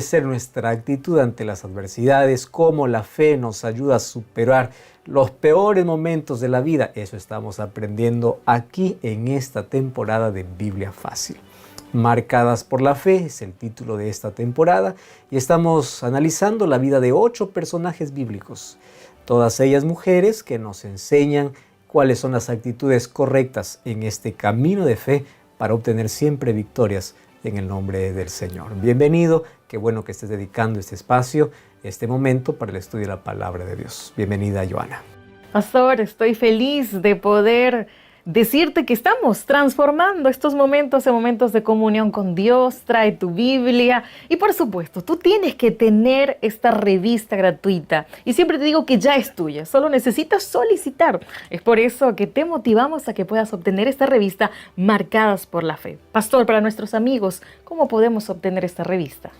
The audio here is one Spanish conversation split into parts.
ser nuestra actitud ante las adversidades, cómo la fe nos ayuda a superar los peores momentos de la vida. Eso estamos aprendiendo aquí en esta temporada de Biblia Fácil. Marcadas por la fe es el título de esta temporada y estamos analizando la vida de 8 personajes bíblicos, todas ellas mujeres que nos enseñan cuáles son las actitudes correctas en este camino de fe para obtener siempre victorias en el nombre del Señor. Bienvenido, qué bueno que estés dedicando este espacio, este momento para el estudio de la palabra de Dios. Bienvenida, Joana. Pastor, estoy feliz de poder decirte que estamos transformando estos momentos en momentos de comunión con Dios. Trae tu Biblia y por supuesto, tú tienes que tener esta revista gratuita. Y siempre te digo que ya es tuya, solo necesitas solicitar. Es por eso que te motivamos a que puedas obtener esta revista Marcadas por la Fe. Pastor, para nuestros amigos, ¿cómo podemos obtener esta revista?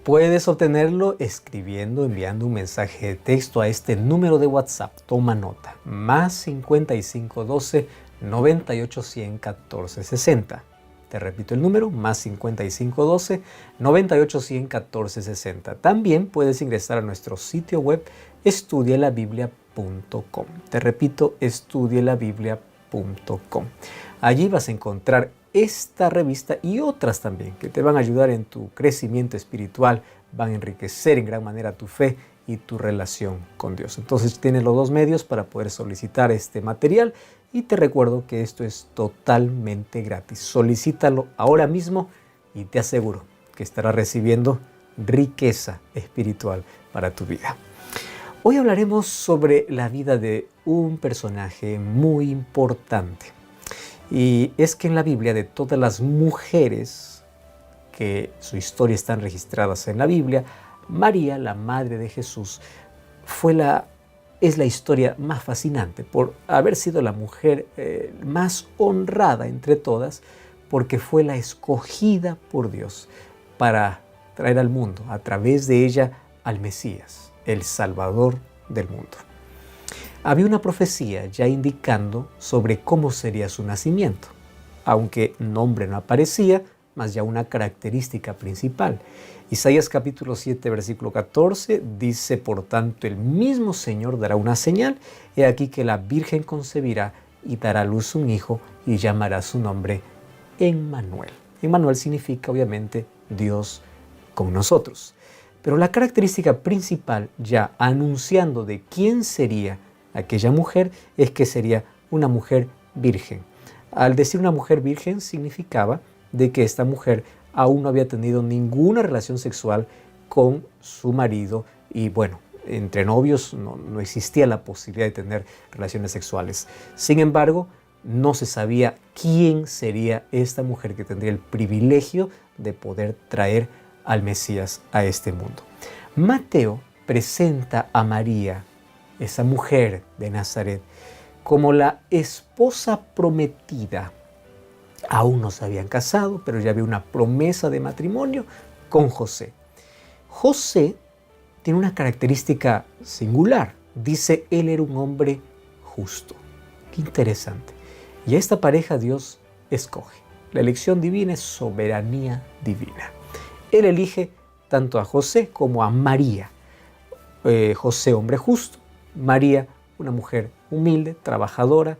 Puedes obtenerlo enviando un mensaje de texto a este número de WhatsApp. Toma nota, más 5512 98 100 14 60. Te repito el número, más 5512 98 100 14 60. También puedes ingresar a nuestro sitio web estudialabiblia.com. Te repito, estudialabiblia.com. Allí vas a encontrar esta revista y otras también que te van a ayudar en tu crecimiento espiritual, van a enriquecer en gran manera tu fe y tu relación con Dios. Entonces tienes los dos medios para poder solicitar este material y te recuerdo que esto es totalmente gratis. Solicítalo ahora mismo y te aseguro que estarás recibiendo riqueza espiritual para tu vida. Hoy hablaremos sobre la vida de un personaje muy importante. Y es que en la Biblia, de todas las mujeres que su historia están registradas en la Biblia, María, la madre de Jesús, es la historia más fascinante por haber sido la mujer más honrada entre todas, porque fue la escogida por Dios para traer al mundo, a través de ella, al Mesías, el Salvador del mundo. Había una profecía ya indicando sobre cómo sería su nacimiento, aunque nombre no aparecía, más ya una característica principal. Isaías capítulo 7, versículo 14 dice: por tanto, el mismo Señor dará una señal, he aquí que la Virgen concebirá y dará a luz un hijo y llamará su nombre Emmanuel. Emmanuel significa obviamente Dios con nosotros. Pero la característica principal, ya anunciando de quién sería aquella mujer, es que sería una mujer virgen. Al decir una mujer virgen significaba de que esta mujer aún no había tenido ninguna relación sexual con su marido y bueno, entre novios no existía la posibilidad de tener relaciones sexuales. Sin embargo, no se sabía quién sería esta mujer que tendría el privilegio de poder traer al Mesías a este mundo. Mateo presenta a María, esa mujer de Nazaret, como la esposa prometida. Aún no se habían casado, pero ya había una promesa de matrimonio con José. José tiene una característica singular. Dice, él era un hombre justo. Qué interesante. Y a esta pareja Dios escoge. La elección divina es soberanía divina. Él elige tanto a José como a María. José, hombre justo. María, una mujer humilde, trabajadora,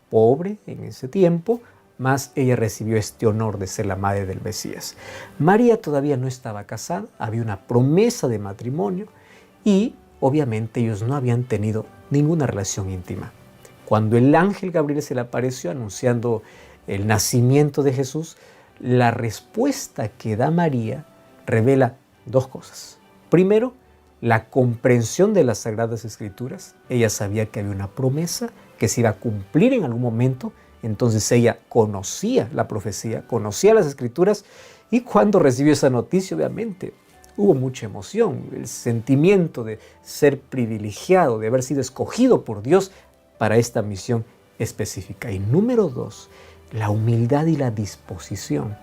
pobre en ese tiempo, mas ella recibió este honor de ser la madre del Mesías. María todavía no estaba casada, había una promesa de matrimonio y obviamente ellos no habían tenido ninguna relación íntima. Cuando el ángel Gabriel se le apareció anunciando el nacimiento de Jesús, la respuesta que da María revela dos cosas. Primero, la comprensión de las Sagradas Escrituras. Ella sabía que había una promesa que se iba a cumplir en algún momento. Entonces ella conocía la profecía, conocía las Escrituras y cuando recibió esa noticia, obviamente, hubo mucha emoción, el sentimiento de ser privilegiado, de haber sido escogido por Dios para esta misión específica. Y número 2, la humildad y la disposición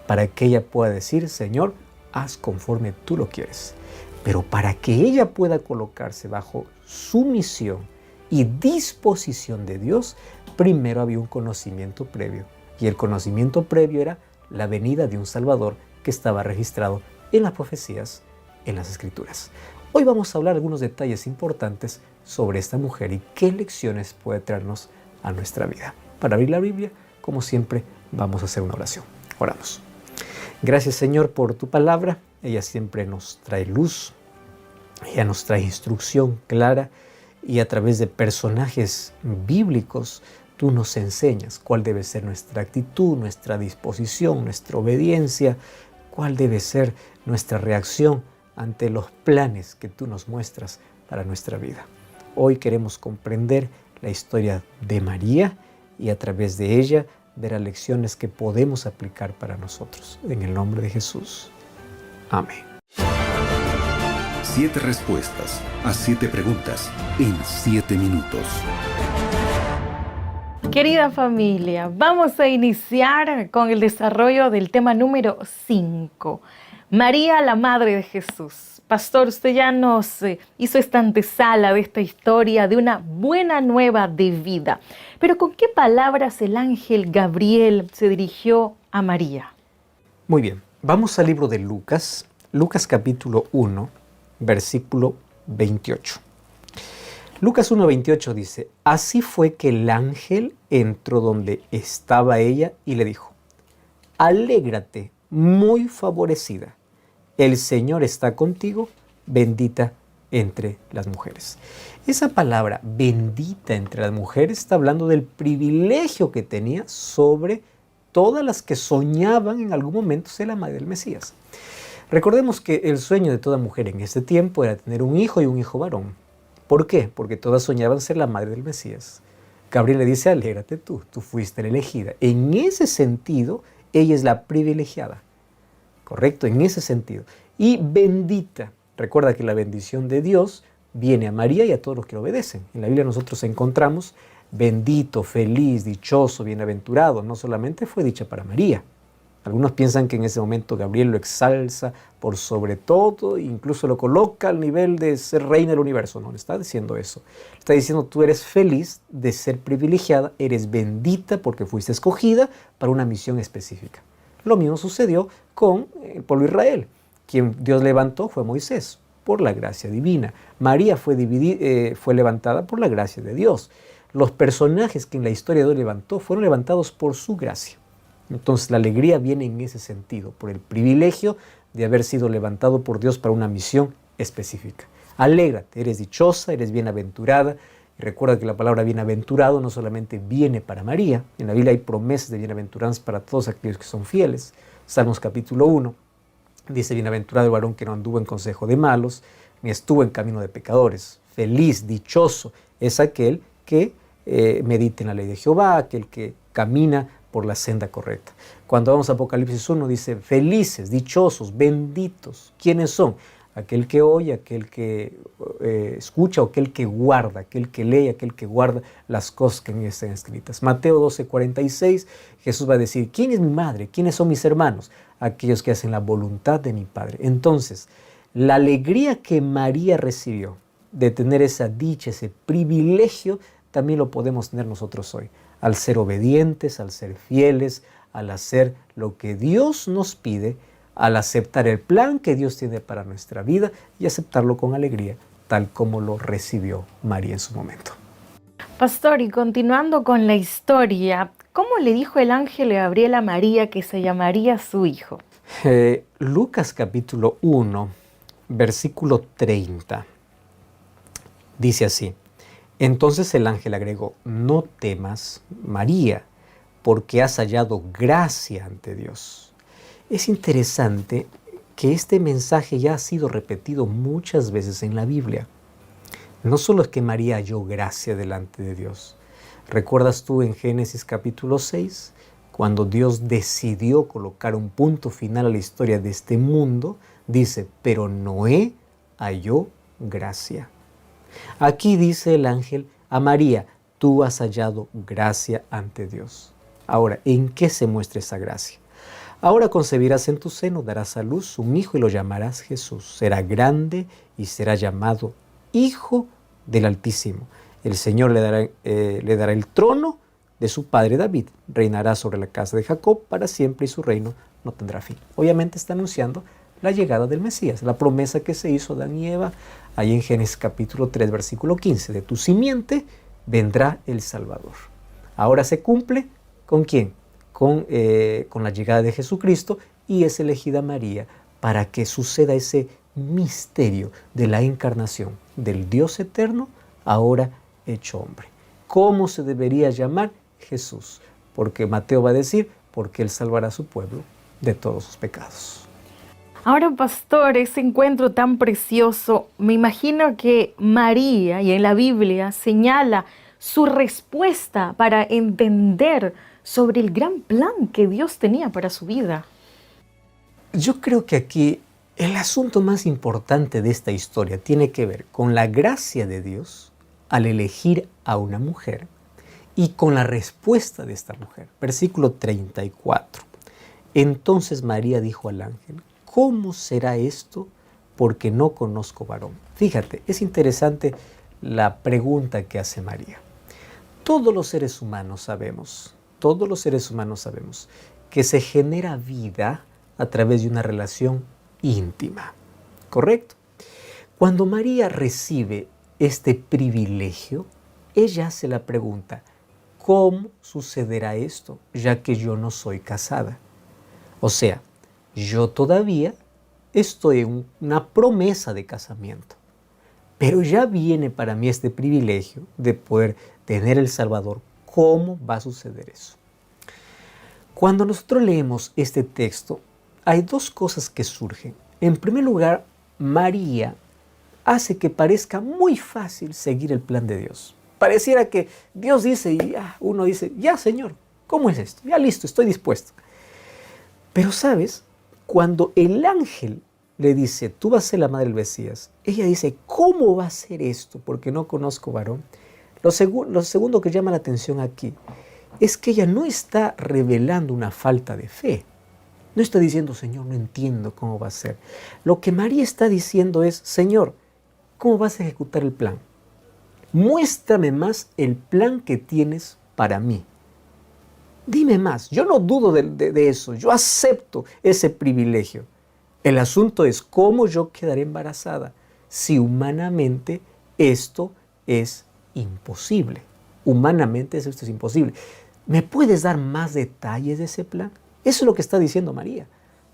para que ella pueda decir, Señor, haz conforme tú lo quieres. Pero para que ella pueda colocarse bajo su misión y disposición de Dios, primero había un conocimiento previo. Y el conocimiento previo era la venida de un Salvador que estaba registrado en las profecías, en las Escrituras. Hoy vamos a hablar algunos detalles importantes sobre esta mujer y qué lecciones puede traernos a nuestra vida. Para abrir la Biblia, como siempre, vamos a hacer una oración. Oramos. Gracias, Señor, por tu palabra. Ella siempre nos trae luz, ella nos trae instrucción clara y a través de personajes bíblicos tú nos enseñas cuál debe ser nuestra actitud, nuestra disposición, nuestra obediencia, cuál debe ser nuestra reacción ante los planes que tú nos muestras para nuestra vida. Hoy queremos comprender la historia de María y a través de ella ver las lecciones que podemos aplicar para nosotros. En el nombre de Jesús. Amén. 7 respuestas a 7 preguntas en 7 minutos. Querida familia, vamos a iniciar con el desarrollo del tema número 5. María, la Madre de Jesús. Pastor, usted ya nos hizo esta antesala de esta historia de una buena nueva de vida. Pero ¿con qué palabras el ángel Gabriel se dirigió a María? Muy bien, vamos al libro de Lucas, Lucas capítulo 1, versículo 28. Lucas 1:28 dice: así fue que el ángel entró donde estaba ella y le dijo: alégrate, muy favorecida. El Señor está contigo, bendita entre las mujeres. Esa palabra, bendita entre las mujeres, está hablando del privilegio que tenía sobre todas las que soñaban en algún momento ser la madre del Mesías. Recordemos que el sueño de toda mujer en ese tiempo era tener un hijo y un hijo varón. ¿Por qué? Porque todas soñaban ser la madre del Mesías. Gabriel le dice: alégrate tú fuiste la elegida. En ese sentido, ella es la privilegiada. ¿Correcto? En ese sentido. Y bendita. Recuerda que la bendición de Dios viene a María y a todos los que le obedecen. En la Biblia nosotros encontramos bendito, feliz, dichoso, bienaventurado. No solamente fue dicha para María. Algunos piensan que en ese momento Gabriel lo exalza por sobre todo, incluso lo coloca al nivel de ser reina del universo. No, le está diciendo eso. Le está diciendo: tú eres feliz de ser privilegiada, eres bendita porque fuiste escogida para una misión específica. Lo mismo sucedió con el pueblo de Israel. Quien Dios levantó fue Moisés, por la gracia divina. María fue levantada por la gracia de Dios. Los personajes que en la historia de Dios levantó fueron levantados por su gracia. Entonces la alegría viene en ese sentido, por el privilegio de haber sido levantado por Dios para una misión específica. Alégrate, eres dichosa, eres bienaventurada. Y recuerda que la palabra bienaventurado no solamente viene para María. En la Biblia hay promesas de bienaventuranza para todos aquellos que son fieles. Salmos capítulo 1 dice: bienaventurado el varón que no anduvo en consejo de malos, ni estuvo en camino de pecadores. Feliz, dichoso es aquel que medita en la ley de Jehová, aquel que camina por la senda correcta. Cuando vamos a Apocalipsis 1 dice: felices, dichosos, benditos. ¿Quiénes son? Aquel que oye, aquel que escucha, o aquel que guarda, aquel que lee, aquel que guarda las cosas que en ella están escritas. Mateo 12:46, Jesús va a decir: ¿quién es mi madre? ¿Quiénes son mis hermanos? Aquellos que hacen la voluntad de mi Padre. Entonces, la alegría que María recibió de tener esa dicha, ese privilegio, también lo podemos tener nosotros hoy. Al ser obedientes, al ser fieles, al hacer lo que Dios nos pide, al aceptar el plan que Dios tiene para nuestra vida y aceptarlo con alegría, tal como lo recibió María en su momento. Pastor, y continuando con la historia, ¿cómo le dijo el ángel Gabriel a María que se llamaría su hijo? Lucas capítulo 1, versículo 30, dice así: entonces el ángel agregó: no temas, María, porque has hallado gracia ante Dios. Es interesante que este mensaje ya ha sido repetido muchas veces en la Biblia. No solo es que María halló gracia delante de Dios. ¿Recuerdas tú en Génesis capítulo 6? Cuando Dios decidió colocar un punto final a la historia de este mundo, dice: pero Noé halló gracia. Aquí dice el ángel a María: tú has hallado gracia ante Dios. Ahora, ¿en qué se muestra esa gracia? Ahora concebirás en tu seno, darás a luz un hijo y lo llamarás Jesús. Será grande y será llamado Hijo del Altísimo. El Señor le dará el trono de su padre David. Reinará sobre la casa de Jacob para siempre y su reino no tendrá fin. Obviamente está anunciando la llegada del Mesías, la promesa que se hizo a Adán y Eva, ahí en Génesis capítulo 3, versículo 15, de tu simiente vendrá el Salvador. Ahora se cumple, ¿con quién? Con la llegada de Jesucristo, y es elegida María para que suceda ese misterio de la encarnación del Dios eterno, ahora hecho hombre. ¿Cómo se debería llamar? Jesús, porque Mateo va a decir, porque Él salvará a su pueblo de todos sus pecados. Ahora, pastor, ese encuentro tan precioso, me imagino que María, y en la Biblia, señala su respuesta para entender sobre el gran plan que Dios tenía para su vida. Yo creo que aquí el asunto más importante de esta historia tiene que ver con la gracia de Dios al elegir a una mujer y con la respuesta de esta mujer. Versículo 34. Entonces María dijo al ángel, ¿cómo será esto? Porque no conozco varón. Fíjate, es interesante la pregunta que hace María. Todos los seres humanos sabemos que se genera vida a través de una relación íntima, ¿correcto? Cuando María recibe este privilegio, ella hace la pregunta, ¿cómo sucederá esto, ya que yo no soy casada? O sea, yo todavía estoy en una promesa de casamiento, pero ya viene para mí este privilegio de poder tener el Salvador. ¿Cómo va a suceder eso? Cuando nosotros leemos este texto, hay dos cosas que surgen. En primer lugar, María hace que parezca muy fácil seguir el plan de Dios. Pareciera que Dios dice y uno dice, ya Señor, ¿cómo es esto? Ya listo, estoy dispuesto. Pero sabes, cuando el ángel le dice, tú vas a ser la madre del Mesías, ella dice, ¿cómo va a ser esto? Porque no conozco varón. Lo segundo que llama la atención aquí es que ella no está revelando una falta de fe. No está diciendo, Señor, no entiendo cómo va a ser. Lo que María está diciendo es, Señor, ¿cómo vas a ejecutar el plan? Muéstrame más el plan que tienes para mí. Dime más. Yo no dudo de eso. Yo acepto ese privilegio. El asunto es cómo yo quedaré embarazada si humanamente esto es imposible. Humanamente esto es imposible. ¿Me puedes dar más detalles de ese plan? Eso es lo que está diciendo María.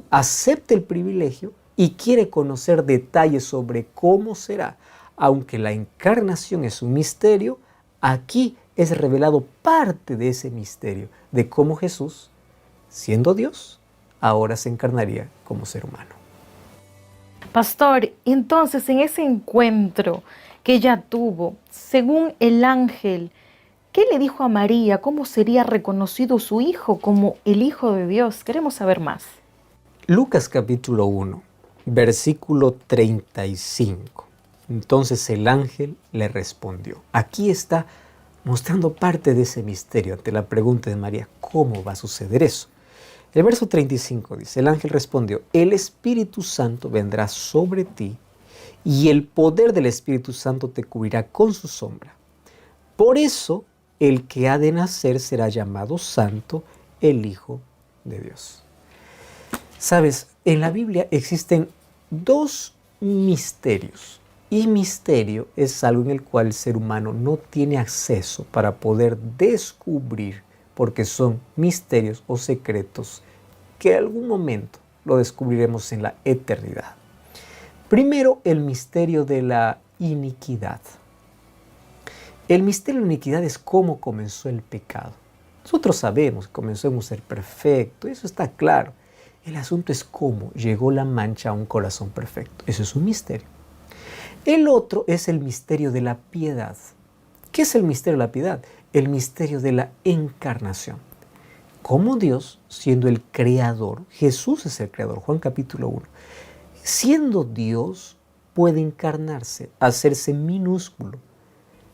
Acepta el privilegio y quiere conocer detalles sobre cómo será. Aunque la encarnación es un misterio, aquí es revelado parte de ese misterio, de cómo Jesús, siendo Dios, ahora se encarnaría como ser humano. Pastor, entonces en ese encuentro que ella tuvo, según el ángel, ¿qué le dijo a María? ¿Cómo sería reconocido su hijo como el Hijo de Dios? Queremos saber más. Lucas capítulo 1, versículo 35. Entonces el ángel le respondió. Aquí está mostrando parte de ese misterio ante la pregunta de María, ¿cómo va a suceder eso? El verso 35 dice, el ángel respondió, el Espíritu Santo vendrá sobre ti y el poder del Espíritu Santo te cubrirá con su sombra. Por eso, el que ha de nacer será llamado Santo, el Hijo de Dios. Sabes, en la Biblia existen dos misterios. Y misterio es algo en el cual el ser humano no tiene acceso para poder descubrir, porque son misterios o secretos que en algún momento lo descubriremos en la eternidad. Primero, el misterio de la iniquidad. El misterio de la iniquidad es cómo comenzó el pecado. Nosotros sabemos que comenzó en un ser perfecto, eso está claro. El asunto es cómo llegó la mancha a un corazón perfecto. Eso es un misterio. El otro es el misterio de la piedad. ¿Qué es el misterio de la piedad? El misterio de la encarnación. Como Dios, siendo el creador, Jesús es el creador, Juan capítulo 1, siendo Dios, puede encarnarse, hacerse minúsculo,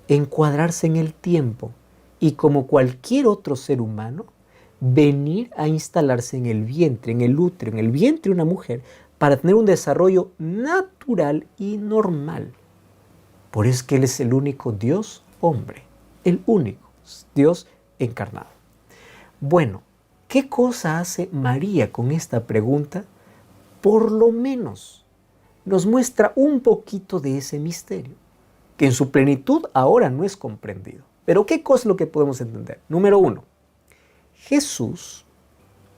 encuadrarse en el tiempo y como cualquier otro ser humano, venir a instalarse en el vientre, en el útero, en el vientre de una mujer, para tener un desarrollo natural y normal. Por eso es que Él es el único Dios hombre, el único Dios encarnado. Bueno, ¿qué cosa hace María con esta pregunta? por lo menos nos muestra un poquito de ese misterio, que en su plenitud ahora no es comprendido. Pero ¿qué cosa es lo que podemos entender? Número 1, Jesús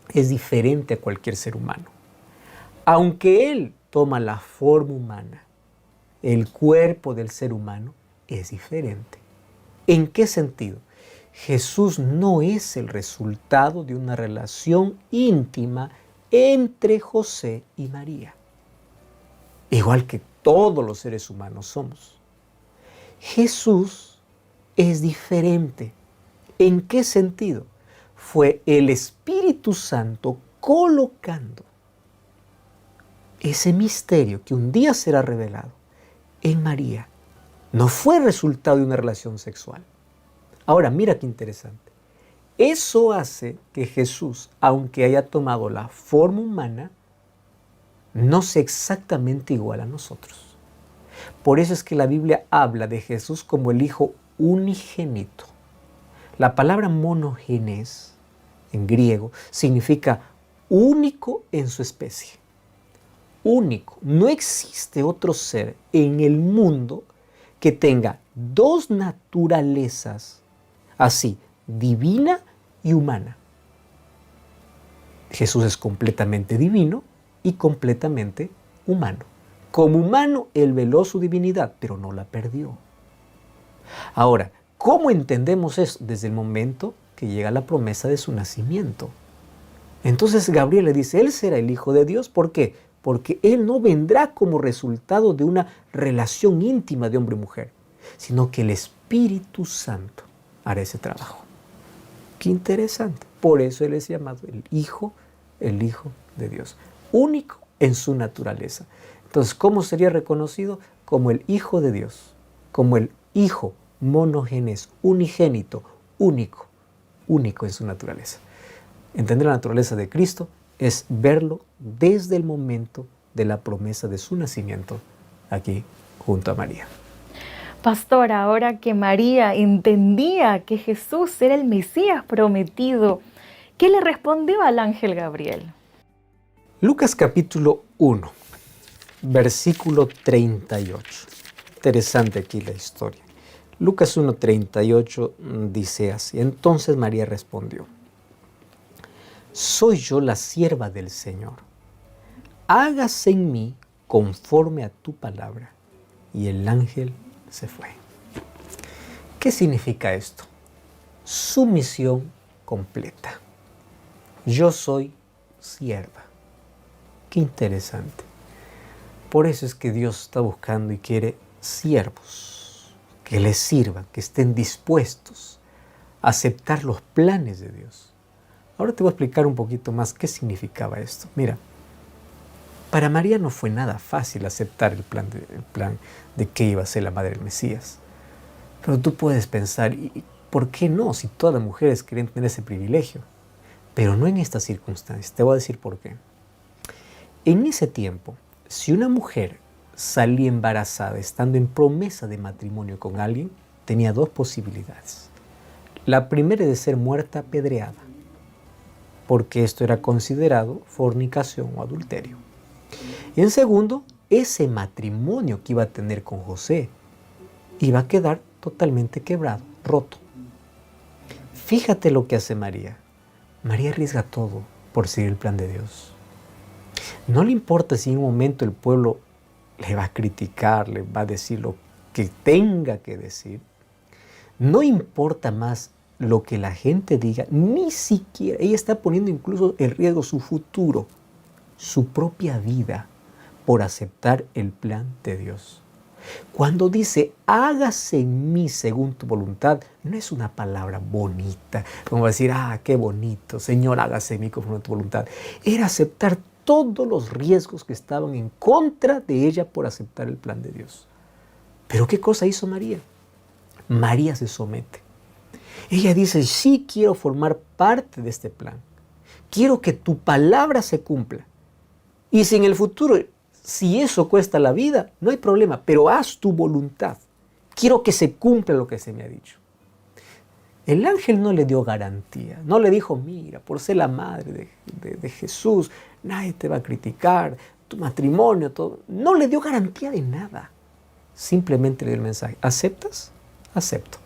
es diferente a cualquier ser humano. Aunque Él toma la forma humana, el cuerpo del ser humano es diferente. ¿En qué sentido? Jesús no es el resultado de una relación íntima entre José y María, igual que todos los seres humanos somos. Jesús es diferente. ¿En qué sentido? Fue el Espíritu Santo colocando ese misterio que un día será revelado en María. No fue resultado de una relación sexual. Ahora, mira qué interesante. Eso hace que Jesús, aunque haya tomado la forma humana, no sea exactamente igual a nosotros. Por eso es que la Biblia habla de Jesús como el Hijo unigénito. La palabra monogenes en griego significa único en su especie. Único. No existe otro ser en el mundo que tenga dos naturalezas así, divina y humana. Jesús es completamente divino y completamente humano. Como humano, Él veló su divinidad, pero no la perdió. Ahora, ¿cómo entendemos eso? Desde el momento que llega la promesa de su nacimiento. Entonces Gabriel le dice, Él será el Hijo de Dios. ¿Por qué? Porque Él no vendrá como resultado de una relación íntima de hombre y mujer, sino que el Espíritu Santo hará ese trabajo. Qué interesante. Por eso Él es llamado el Hijo de Dios. Único en su naturaleza. Entonces, ¿cómo sería reconocido? Como el Hijo de Dios. Como el Hijo monogenes, unigénito, único en su naturaleza. Entender la naturaleza de Cristo es verlo desde el momento de la promesa de su nacimiento aquí junto a María. Pastor, ahora que María entendía que Jesús era el Mesías prometido, ¿qué le respondió al ángel Gabriel? Lucas capítulo 1, versículo 38. Interesante aquí la historia. Lucas 1:38 dice así: entonces María respondió: soy yo la sierva del Señor. Hágase en mí conforme a tu palabra. Y el ángel se fue. ¿Qué significa esto? Sumisión completa. Yo soy sierva. Qué interesante. Por eso es que Dios está buscando y quiere siervos que le sirvan, que estén dispuestos a aceptar los planes de Dios. Ahora te voy a explicar un poquito más qué significaba esto. Mira, para María no fue nada fácil aceptar el plan de que iba a ser la madre del Mesías. Pero tú puedes pensar, ¿y por qué no? Si todas las mujeres quieren tener ese privilegio. Pero no en estas circunstancias. Te voy a decir por qué. En ese tiempo, si una mujer salía embarazada estando en promesa de matrimonio con alguien, tenía dos posibilidades. La primera es de ser muerta apedreada, porque esto era considerado fornicación o adulterio. Y en segundo, ese matrimonio que iba a tener con José iba a quedar totalmente quebrado, roto. Fíjate lo que hace María. María arriesga todo por seguir el plan de Dios. No le importa si en un momento el pueblo le va a criticar, le va a decir lo que tenga que decir. No importa más lo que la gente diga, ni siquiera. Ella está poniendo incluso en riesgo su futuro, su propia vida, por aceptar el plan de Dios. Cuando dice, hágase en mí según tu voluntad, no es una palabra bonita, como decir, qué bonito, Señor, hágase en mí conforme a tu voluntad. Era aceptar todos los riesgos que estaban en contra de ella por aceptar el plan de Dios. Pero ¿qué cosa hizo María? María se somete. Ella dice, sí quiero formar parte de este plan. Quiero que tu palabra se cumpla. Y si en el futuro, si eso cuesta la vida, no hay problema, pero haz tu voluntad. Quiero que se cumpla lo que se me ha dicho. El ángel no le dio garantía, no le dijo, mira, por ser la madre de Jesús, nadie te va a criticar, tu matrimonio, todo. No le dio garantía de nada. Simplemente le dio el mensaje, ¿aceptas? Acepto.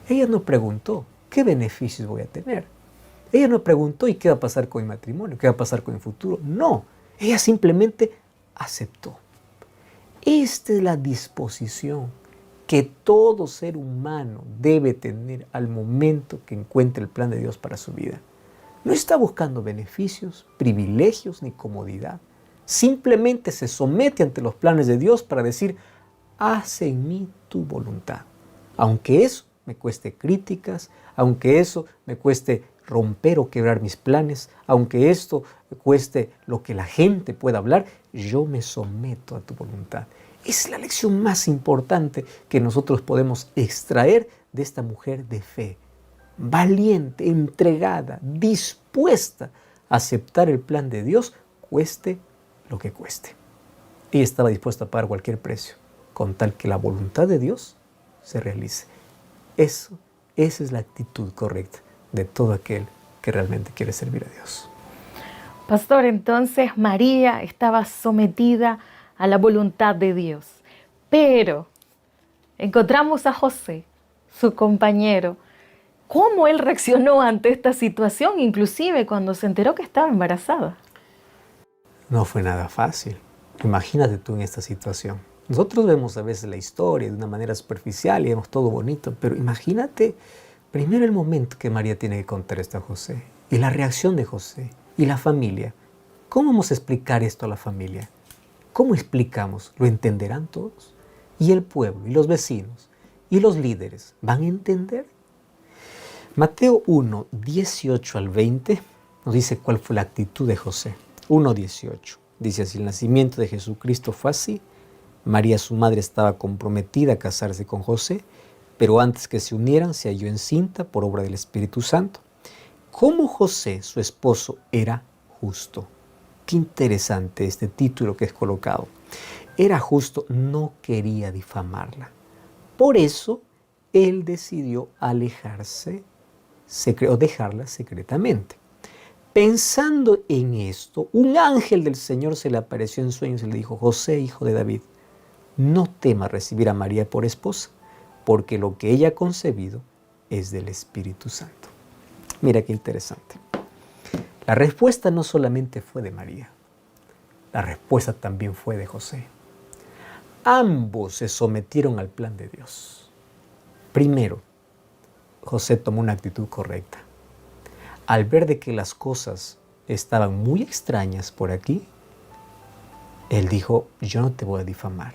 Ella no preguntó, ¿qué beneficios voy a tener? Ella no preguntó, ¿y qué va a pasar con mi matrimonio? ¿Qué va a pasar con mi futuro? No, ella simplemente aceptó. Esta es la disposición que todo ser humano debe tener al momento que encuentre el plan de Dios para su vida. No está buscando beneficios, privilegios ni comodidad. Simplemente se somete ante los planes de Dios para decir, haz en mí tu voluntad. Aunque eso me cueste críticas, aunque eso me cueste romper o quebrar mis planes, aunque esto me cueste lo que la gente pueda hablar, yo me someto a tu voluntad. Es la lección más importante que nosotros podemos extraer de esta mujer de fe. Valiente, entregada, dispuesta a aceptar el plan de Dios, cueste lo que cueste. Ella estaba dispuesta a pagar cualquier precio, con tal que la voluntad de Dios se realice. Esa es la actitud correcta de todo aquel que realmente quiere servir a Dios. Pastor, entonces María estaba sometida a la voluntad de Dios, pero encontramos a José, su compañero, cómo él reaccionó ante esta situación, inclusive cuando se enteró que estaba embarazada. No fue nada fácil. Imagínate tú en esta situación. Nosotros vemos a veces la historia de una manera superficial y vemos todo bonito, pero imagínate primero el momento que María tiene que contar esto a José y la reacción de José y la familia. ¿Cómo vamos a explicar esto a la familia? ¿Cómo explicamos? ¿Lo entenderán todos? ¿Y el pueblo, y los vecinos, y los líderes van a entender? Mateo 1, 18 al 20 nos dice cuál fue la actitud de José. 1, 18. Dice así, el nacimiento de Jesucristo fue así. María, su madre, estaba comprometida a casarse con José, pero antes que se unieran se halló encinta por obra del Espíritu Santo. Como José, su esposo, era justo. Qué interesante este título que es colocado. Era justo, no quería difamarla. Por eso, él decidió alejarse o dejarla secretamente. Pensando en esto, un ángel del Señor se le apareció en sueños y le dijo, José, hijo de David, no temas recibir a María por esposa, porque lo que ella ha concebido es del Espíritu Santo. Mira qué interesante. La respuesta no solamente fue de María, la respuesta también fue de José. Ambos se sometieron al plan de Dios. Primero, José tomó una actitud correcta. Al ver de que las cosas estaban muy extrañas por aquí, él dijo, yo no te voy a difamar.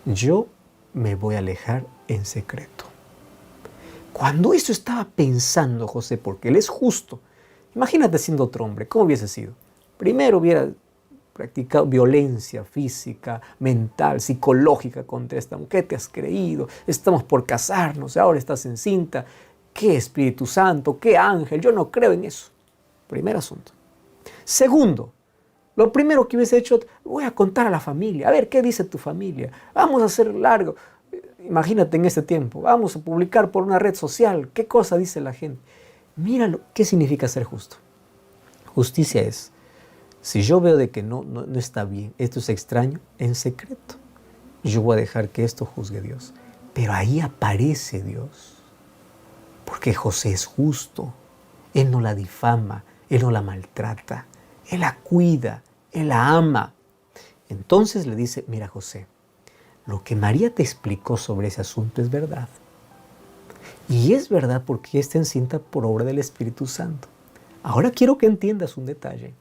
Yo me voy a alejar en secreto. Cuando eso estaba pensando José, porque él es justo, imagínate siendo otro hombre, ¿cómo hubiese sido? Primero hubiera practicado violencia física, mental, psicológica contra esta mujer. ¿Qué te has creído? Estamos por casarnos, ahora estás encinta. ¿Qué Espíritu Santo? ¿Qué ángel? Yo no creo en eso. Primer asunto. Segundo, lo primero que hubiese hecho, voy a contar a la familia. A ver, ¿qué dice tu familia? Vamos a hacer largo. Imagínate en este tiempo. Vamos a publicar por una red social. ¿Qué cosa dice la gente? Míralo. ¿Qué significa ser justo? Justicia es, si yo veo de que no está bien, esto es extraño, en secreto, yo voy a dejar que esto juzgue Dios. Pero ahí aparece Dios. Porque José es justo. Él no la difama, él no la maltrata, él la cuida, él la ama. Entonces le dice, mira José, lo que María te explicó sobre ese asunto es verdad. Y es verdad porque está encinta por obra del Espíritu Santo. Ahora quiero que entiendas un detalle.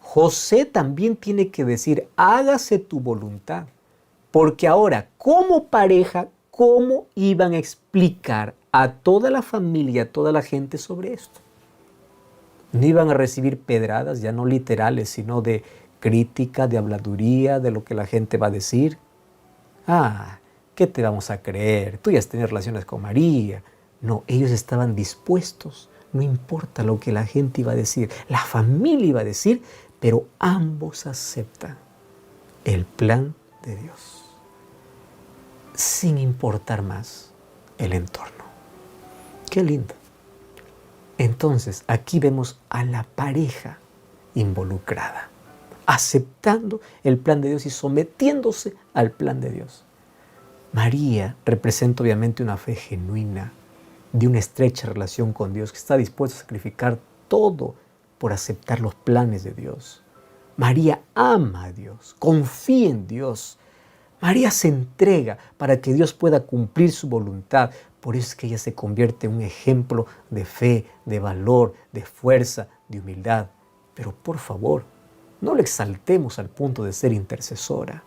José también tiene que decir, hágase tu voluntad. Porque ahora, como pareja, ¿cómo iban a explicar a toda la familia, a toda la gente sobre esto? No iban a recibir pedradas, ya no literales, sino de crítica, de habladuría, de lo que la gente va a decir. Ah, ¿qué te vamos a creer? Tú ya has tenido relaciones con María. No, ellos estaban dispuestos. No importa lo que la gente iba a decir, la familia iba a decir, pero ambos aceptan el plan de Dios, sin importar más el entorno. Qué lindo. Entonces, aquí vemos a la pareja involucrada, aceptando el plan de Dios y sometiéndose al plan de Dios. María representa obviamente una fe genuina, de una estrecha relación con Dios, que está dispuesta a sacrificar todo por aceptar los planes de Dios. María ama a Dios, confía en Dios. María se entrega para que Dios pueda cumplir su voluntad. Por eso es que ella se convierte en un ejemplo de fe, de valor, de fuerza, de humildad. Pero por favor, no la exaltemos al punto de ser intercesora,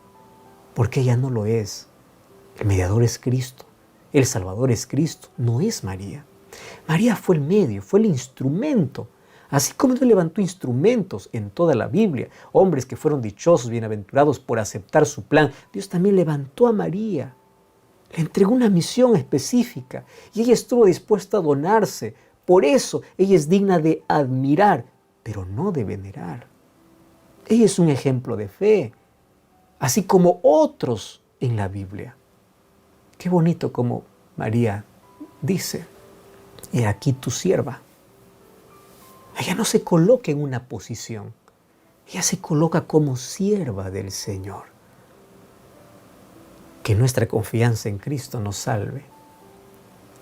porque ella no lo es. El mediador es Cristo, el Salvador es Cristo, no es María. María fue el medio, fue el instrumento. Así como Dios levantó instrumentos en toda la Biblia, hombres que fueron dichosos, bienaventurados por aceptar su plan, Dios también levantó a María. Le entregó una misión específica y ella estuvo dispuesta a donarse. Por eso ella es digna de admirar, pero no de venerar. Ella es un ejemplo de fe, así como otros en la Biblia. Qué bonito como María dice, he aquí tu sierva. Ella no se coloca en una posición, ella se coloca como sierva del Señor. Que nuestra confianza en Cristo nos salve.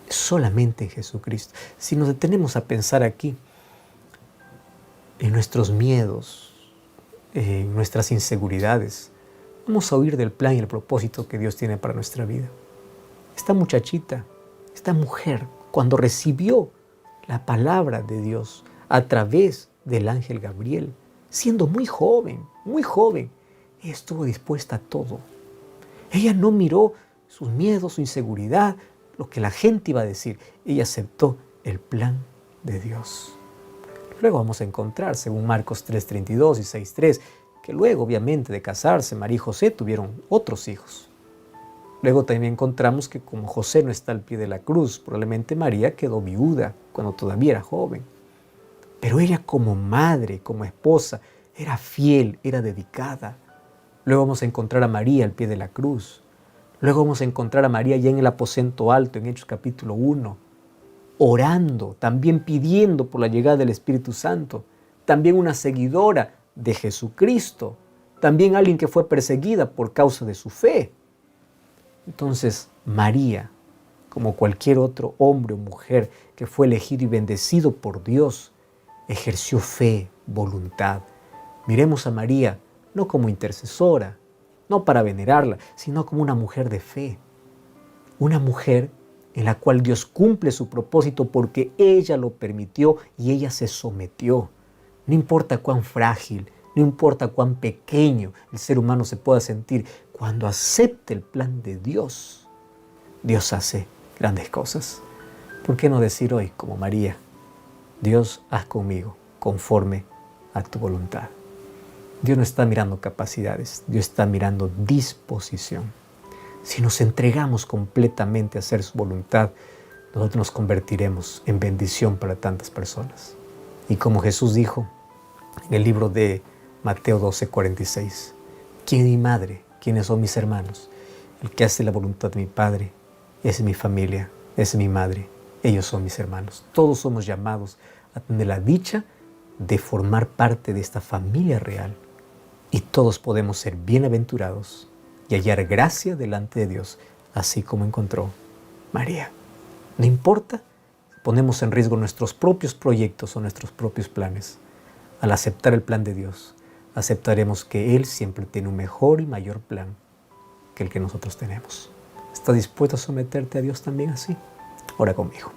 Solamente en Jesucristo. Si nos detenemos a pensar aquí en nuestros miedos, en nuestras inseguridades, vamos a huir del plan y el propósito que Dios tiene para nuestra vida. Esta muchachita, esta mujer, cuando recibió la palabra de Dios a través del ángel Gabriel, siendo muy joven, ella estuvo dispuesta a todo. Ella no miró sus miedos, su inseguridad, lo que la gente iba a decir. Ella aceptó el plan de Dios. Luego vamos a encontrar, según Marcos 3:32 y 6:3, que luego, obviamente, de casarse, María y José tuvieron otros hijos. Luego también encontramos que como José no está al pie de la cruz, probablemente María quedó viuda cuando todavía era joven. Pero ella como madre, como esposa, era fiel, era dedicada. Luego vamos a encontrar a María al pie de la cruz. Luego vamos a encontrar a María ya en el aposento alto, en Hechos capítulo 1, orando, también pidiendo por la llegada del Espíritu Santo. También una seguidora de Jesucristo. También alguien que fue perseguida por causa de su fe. Entonces, María, como cualquier otro hombre o mujer que fue elegido y bendecido por Dios, ejerció fe, voluntad. Miremos a María no como intercesora, no para venerarla, sino como una mujer de fe. Una mujer en la cual Dios cumple su propósito porque ella lo permitió y ella se sometió. No importa cuán frágil, no importa cuán pequeño el ser humano se pueda sentir, cuando acepte el plan de Dios, Dios hace grandes cosas. ¿Por qué no decir hoy, como María, Dios, haz conmigo conforme a tu voluntad? Dios no está mirando capacidades, Dios está mirando disposición. Si nos entregamos completamente a hacer su voluntad, nosotros nos convertiremos en bendición para tantas personas. Y como Jesús dijo en el libro de Mateo 12:46, ¿quién es mi madre? ¿Quiénes son mis hermanos? El que hace la voluntad de mi Padre, esa es mi familia, esa es mi madre, ellos son mis hermanos. Todos somos llamados a tener la dicha de formar parte de esta familia real. Y todos podemos ser bienaventurados y hallar gracia delante de Dios, así como encontró María. No importa si ponemos en riesgo nuestros propios proyectos o nuestros propios planes. Al aceptar el plan de Dios, aceptaremos que Él siempre tiene un mejor y mayor plan que el que nosotros tenemos. ¿Estás dispuesto a someterte a Dios también así? Ora conmigo.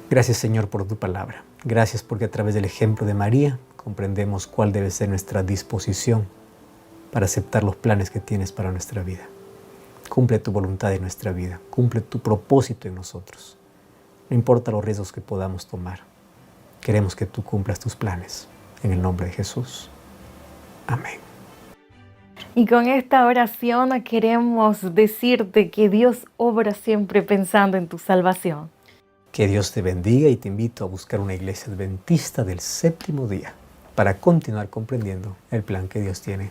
Gracias, Señor, por tu palabra. Gracias porque a través del ejemplo de María comprendemos cuál debe ser nuestra disposición para aceptar los planes que tienes para nuestra vida. Cumple tu voluntad en nuestra vida. Cumple tu propósito en nosotros. No importa los riesgos que podamos tomar. Queremos que tú cumplas tus planes. En el nombre de Jesús. Amén. Y con esta oración queremos decirte que Dios obra siempre pensando en tu salvación. Que Dios te bendiga y te invito a buscar una iglesia adventista del séptimo día para continuar comprendiendo el plan que Dios tiene